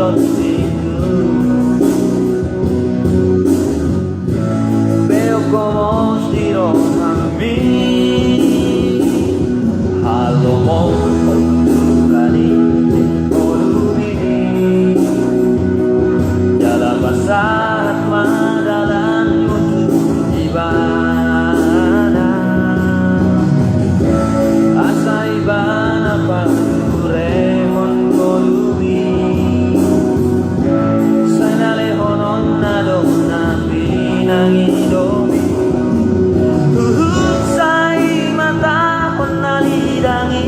otot siku. Veo como stiro kami halo mo kali korumi dalam basat madalan mutu ibana asa ibana pakuremon korumi sanale honon nadona pinangidomi sai mata onalidangi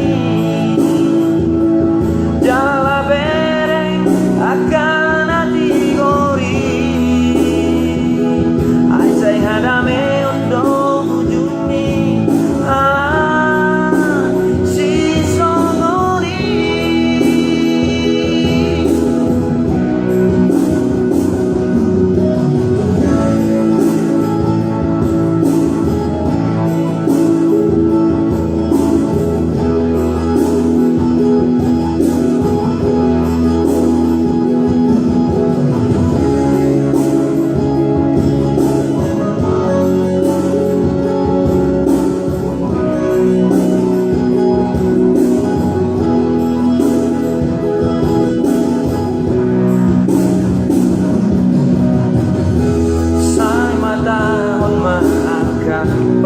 jala bereng akan hati gori ai sai hadame untuk ujungi si songori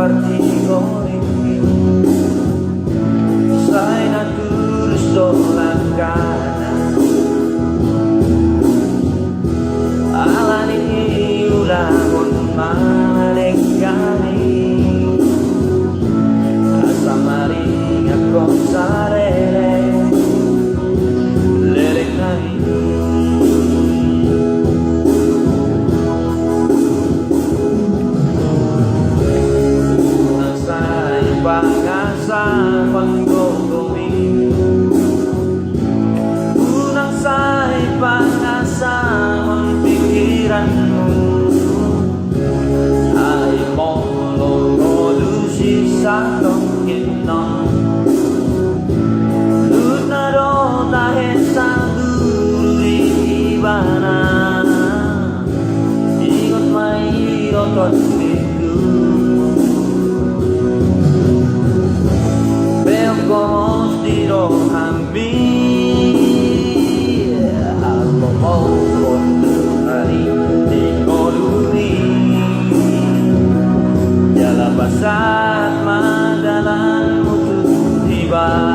partigori sai naturus dolangkana alani ulangon malekani asa maringa konsarele lerekani pangasa panggogomi unang say pangasa ang pikiranmu ay mong lusi sa tongkinon lunaro dahil sa guri ibana ingot may otot como stiro kami ako mo kontrari di koluri jala basat madalan mutu tiba